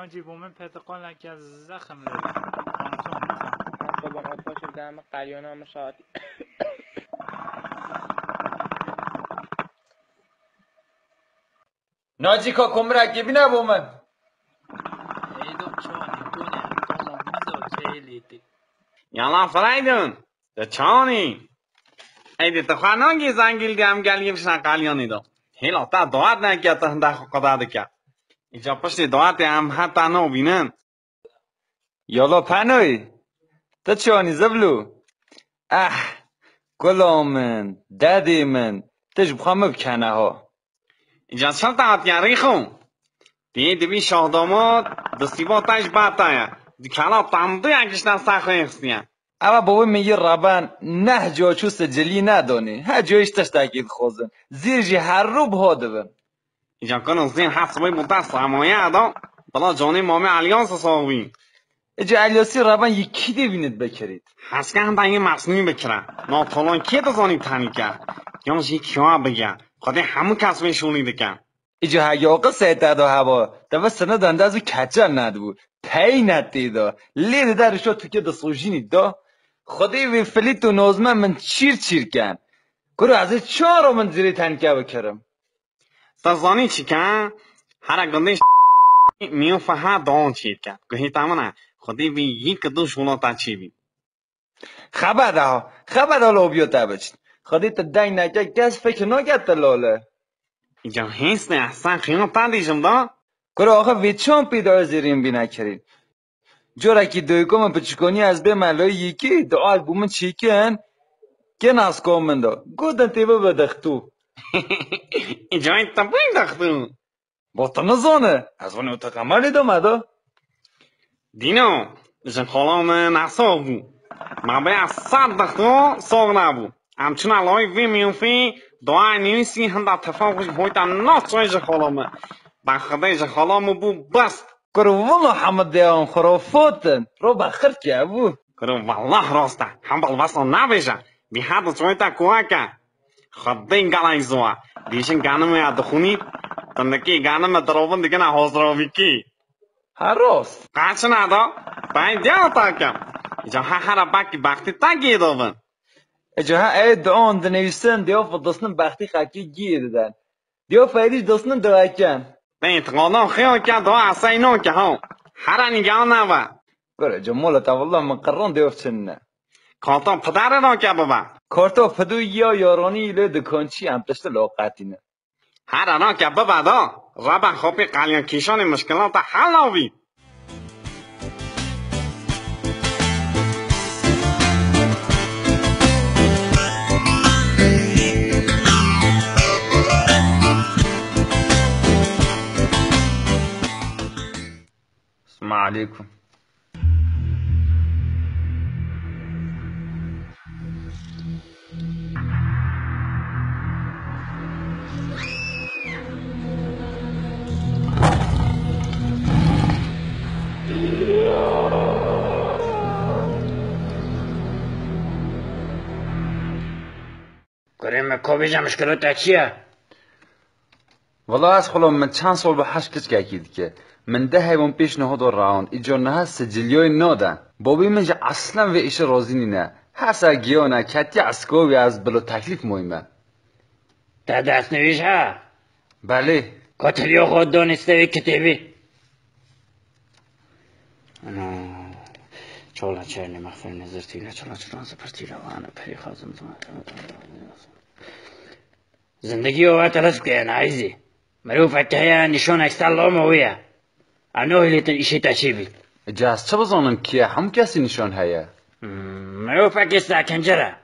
ناجی بومن پتقال که از زخم لدی خانتون بابا آتباش دم قلیانه همه شاعتی ناجی که کمرکی بینه بومن ایدو چانی دونه دومو بیزو که لیتی یالا فریدون ده چانی ایدی تخوانانگی زنگیل دیم گلیم شن قلیانی دو هیلا تا دوات نکیت هنده قدر دکت اینجا پشت دوات هم حتی نو بینن یالا پنوی تا چانی زبلو گلامن ددی من تج بخوام بکنه ها اینجا چل تاعت یاری خون دی بی شاه داماد دستی با تاش باتایه دی کلا تامدو یکیشتن سخوه اخستیم اما بابا میگه ربن نه جا چوست جلی ندانی ها جایش تش تاکید خوزن زیر جی هر رو بها دون اینجا کنن زین هفت بای بوده سرمایه دا بلا جانی مامی الیانس ساوی اجا الیاسی ربن یکی دیوینید بکرید هسکه هم تایی مصنوعی بکره ناطولان که دزانی تنی که یانش یکی ها بگه خواهده همون کسبه شونی دکن اجا هیاقه سیده دا هوا دو سنه دنده ازو کچل ندبو پی ندیدا لیده درشو تو که دسوژینی دا خودی وی فلیت و نازمه من چیر کن گرو از چهارو من زیری تنکه بکرم تزانی چی که هر گنده میو فها دان چید که گهی تامنه خودی وی یک دو شونا تا چی بی خبر دا لوبیو تا بچید خودی تا دنگ نکه کس فکر نگه تا لاله اینجا هست نه احسان خیلی تا دیشم دا گرو آخه ویچان پیدا زیرین بی نکرین جورکی دویگو پچکونی از به ملای یکی دو آلبوم چیکن که ناسکو من دا گودن تیبه بدختو اینجا این تا بین دختون با تا نزانه از ونی اتقاملی دا مدا دینو جن خالام نساق بو ما باید 100 دختو ساق نبو همچون علای وی میوفی دعای نیویسی هنده تفاقش بایتا ناسوی جن خالامه بخده جن خالامو بو بست گرو والله حمد دیان خرافاتن رو بخیر که بو کرو والله راسته هم بالباس نبیشه بی حد سویتا کوکه خده این گلای زوا دیشن گانم یاد خونی تندکی گانم دروبن دیگه نه حوزرو بیکی هراست قاچ ندا باید دیو تاکم اینجا هر باکی بختی تاگی دوبن اجا ها ای دعان دنویسن دیو فدسنن بختی خاکی گیر دن دیو فایدیش دستنن دواکن بین تقاضا خیال که دو اسینو که ها هر نگاه نوا گرو اجا مولا والله من قران دیو چنه کاتا پدر را که بابا کارتا پدو یا یارانی ایله دکانچی هم تشت لاقاتینه هر را که بابا دا ربا خوبی قلیان کیشان مشکلات حل آوی السلام علیکم گریم کوبیجا مشکلات چیه؟ والله از خلام من چند سال به حش کچ گکید که من ده حیوان پیش نهاد و راوند ایجا نه سجلیای نادن بابی من جا اصلا و ایش رازی نینه حسا گیانه کتی اسکاوی از بلا تکلیف مهمه تا دست نویش ها؟ بله کتلیو خود دانسته و کتیبی چالا چرنی مغفر نظر تیله چالا چران سپر تیله و انا پری خازم زندگی و تلس که نعیزی مرو فتحه نشان اکستر لامویه انو هلیتن ایشی تچیبی اجا از چه بزانم که هم کسی نشان هیه مرو فکسته کنجره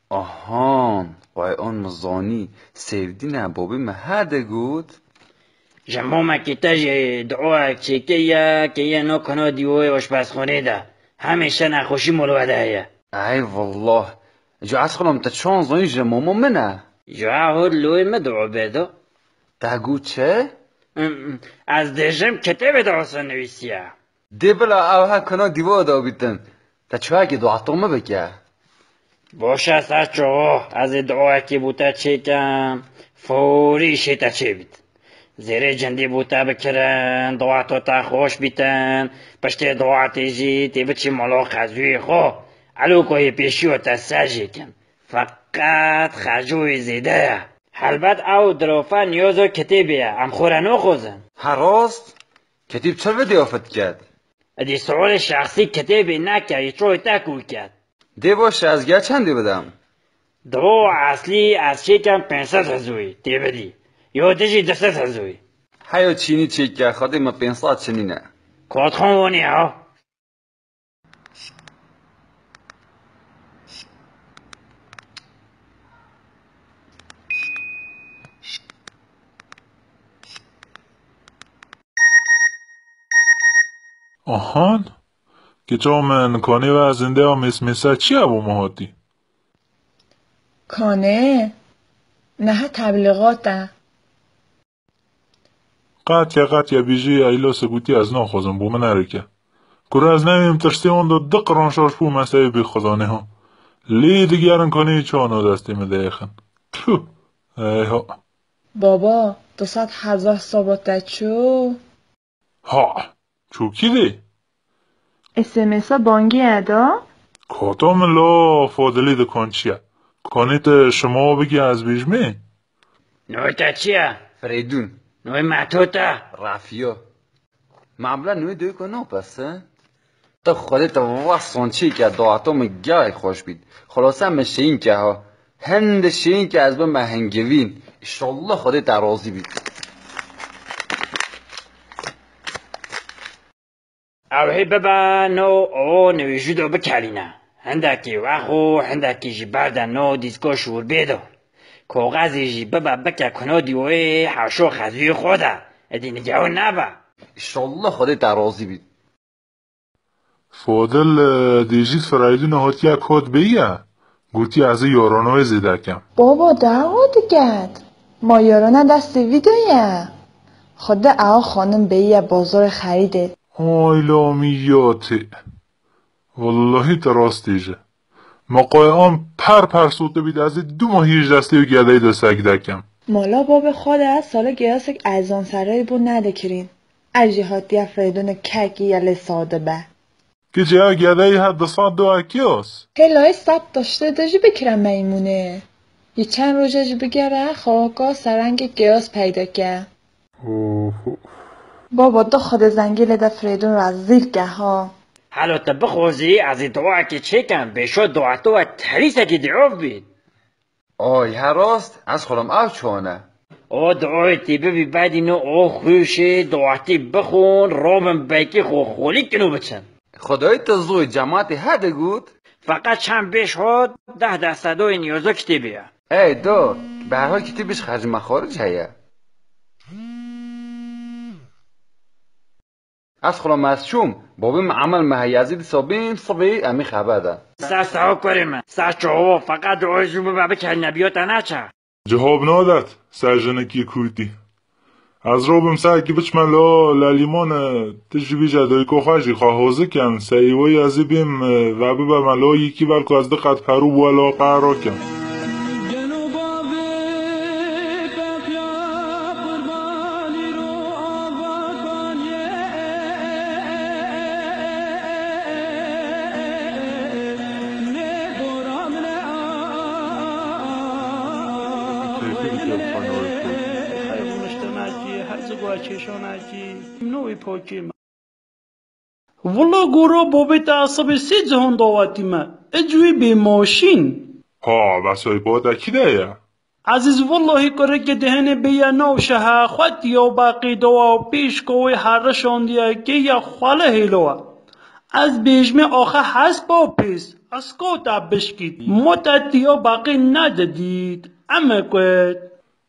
آهان وای آن مزانی سیردی نه بابی مهده گود جمعو مکیتاج دعا چیکیه که یه نو کنو دیوه وشپسخونه ده همیشه نخوشی ملوده هیه ای والله اجا از خلام تا چون زانی جماما منه جا هود لوی مدعو بیدو دهگو چه؟ از دژم کتاب دعوسا نویسیه دی بلا اوها کنا دیوا دا بیتن تا چه اگه دعاتومه بگه باشه سرچو از دعا که بوده چیکم فوری شیطه چه بید زیره جندی بوتا بکرن دواتو تا خوش بیتن پشت دواتی جی تی بچی ملو خزوی خو علو کوی پیشیو تا ساجی کن فقط خجوی زیده البته او دروفا نیازو کتیبیه ام خورنو خوزن هراست کتیب چرا دیافت کرد ادی سوال شخصی کتیبی نکه چوی تکو کرد دی باشه از گه چندی بدم دو اصلی از شکم 500 هزوی تی بدی یا دیجی 200 هزوی هیا چینی چیک کرد خواهد ما 500 چنینه کود خونی ها آهان که من کنی و زنده هم اسمیسا چی ابو مهاتی کانه نه تبلیغاته قطع بیجی ایلا سگوتی از نا خوزم بو من نرکه کره از نمیم ترسی اون دو دقران شاش بو مسایی بی خدانه ها لی دیگرن کنی چانو دستی مده ایخن تو ایها بابا 200,000 ثابته چو ها چوکی دی اسمسا بانگی ادا کاتام لا فادلی دکان چیه کانیت شما بگی از بیجمی نوی تا چیه؟ فریدون نوی معتوتا رفیا معمولا نوی دوی کنه پسه تا خودت واسون چی که دعاتم گای خوش بید خلاصه هم شین که ها هند شین که از به مهنگوین اشالله خودت راضی بید اوهی ببا نو او نوی جودو بکلینه هندکی وخو هندکی جی بردن نو دیسکو شور بیدو کوغازی جی ببا بکه کنو دیوی حشو خزوی خوده ادی نگهو نبا اشالله خودت راضی بید فادل دیجیت فریدون هاتی یک کد بیه گوتی از یارانوی زیده کم بابا دعوا دیگد ما یارانه دست ویدویه خود او خانم بیه بازار خریده آیلا میاتی والله تراست دیجه مقای آن پر سوته بید از 2 ماه 18 دستی و گده دستک دکم مالا باب خود سال گیاسک ازان سرای بو ندکرین اجی هاتی فریدون ککی یلی ساده به که جه گده حد 100 اکیاس هلای سب داشته داجی بکرم میمونه یه چند روزه بگره خواه سرنگ گیاس پیدا که بابا دو خود زنگیل ده فریدون را زیر که ها حالا تا بخوزی از دعا که چکم بشو دعاتو و تریسه که دعوف بید آی هراست از خودم او چونه او دعای تی ببی بعد اینو او خوشه دعاتی بخون روبم بیکی خولی کنو بچن خدای تزوی جماعت هده گود فقط چند بیش هاد 10 دستدوی نیازو کتی بیا ای دو به هر حال کتیبش خرج مخارج هیه از خودم از شوم بابیم عمل مهیزید سابیم صبی امی خبر ده سرساو کریم سرچو فقط دعای زوبه بابه که نبیاتا نچه جواب نادت سرجنکی کوتی از روبم سعی بچ من لالیمان تجربی جدای کوخاجی خواهوزه کن سعیوی ازی بیم و ببر من لا یکی بلکو از دقت پرو بولا قرار کن والله گورا بابی تعصب سی جهان داواتی ما اجوی به ماشین ها بسای بادا کی ده عزیز والله کره که دهن بیا نو شه خود یا باقی دوا پیش کوی هر شاندیه که یا خاله هیلوه از بیجمه آخه هست با پیس از کو تبشکید متتیا باقی ندادید اما کوید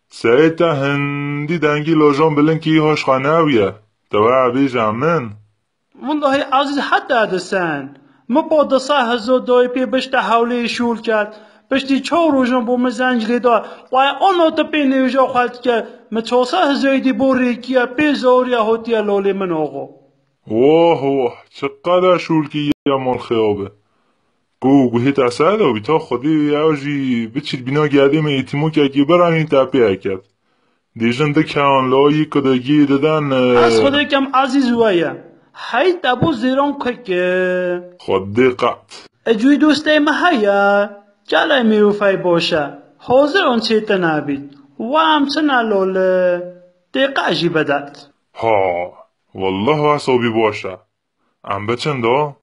سعیتا هندی دنگی لاجان بلن که هاش خانه دوا عبی جمن والله عزیز حتی دستن ما با 10,000 دای پی بشت حوله شول کرد بشتی 4 روزان با مزنجری دا و آنها تا پی نیوژا خواهد که ما 4,000 دی بوری کیا پی زوریا هوتیا لالی من آقا واه چقدر شول که یه مال خیابه گو هیت اصلا دا بیتا خودی اوجی بچید بینا گردیم ایتیمو که اگه برن این تپی اکد دیژن ده کان لایی کدگی ددن از خود کم عزیز ویا هی دبو زیران که خود دقت اجوی دوسته محیا جلای میروفای باشه حاضر اون چیت نبید و همچنان لاله دقیقه عجیبه داد ها والله حسابی باشه ام بچندا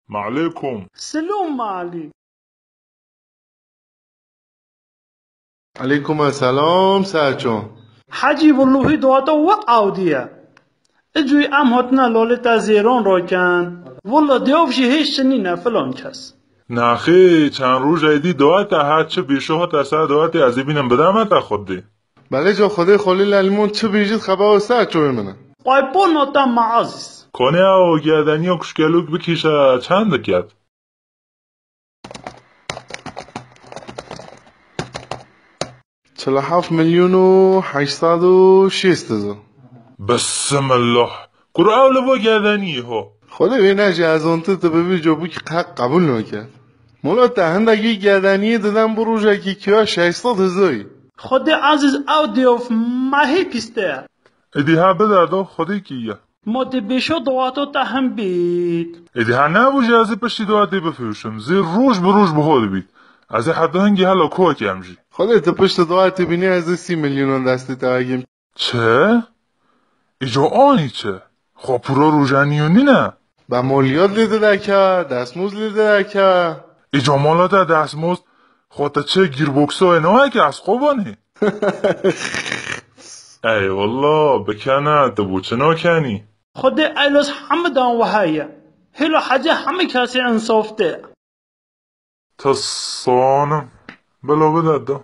معلیکم سلام معلی علیکم السلام سرچون حجی واللهی دواتا و عودیه اجوی ام هاتنا لاله تا زیران را کن والله دیافشی هیچ چنینه فلان کس نخی چند روز ایدی دعات هرچه بیشه ها در سر دعاتی از بینم بدم تا خود دی بله جا خدای خلیل علیمون چه بیجید خبر سرچون منه قایبون ناتا معازیز کنه او گردنی و کشکلوک بکیشه چند کرد 47 میلیون و 806,000 بسم الله کرو اول با گردنی ها خدا بینه از اون تو ببین جابو که قبول نکرد مولا دهندگی گردنی دادم بروژه که کیا 600,000 خود عزیز او دیاف ماهی پیسته ایدی ها بدردا خودی کیه ما دی بیشو دواتا تا هم بید ایدی ها نبوجه از پشتی دعاتی بفروشم زیر روش بروش بخود بید از حد هنگی حالا کوه کمجی خدا تو پشت دعاتی بینی از 30 میلیون دستی تا چه؟ ایجا آنی چه؟ خب پورا روژنیونی نه با مالیات لیده دکه دستموز لیده دکه ایجا مالات دستموز خودتا چه گیربوکس های نوه که از خوبانی ای والله بکنه تو چه ناکنی خود ایلاس همه دان و هایه هلو حاجه همه کسی انصافته تا سانم بلا بدد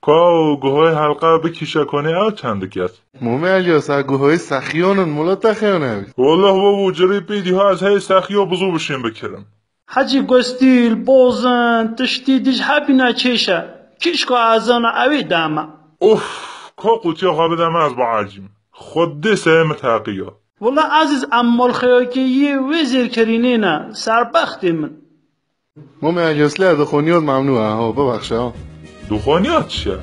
که گوهای حلقه بکیشه کنی او چند کس مومی الیاس اگوهای سخیانون مولا تخیانه والله بابو جری بیدی ها از های سخی ها بزو بشین بکرم حاجی گستیل بازن تشتیدیش هبینا چیشه کشکو ازانا اوی دامه اوف که قوطی ها بدم از با عجیم خود ده سهم تحقیه والله عزیز امال خیاکی یه وزیر کرینه نه سربختی من مومی الیاس لعده خونیات ممنوعه ها ببخشه ها دخانیات چیه؟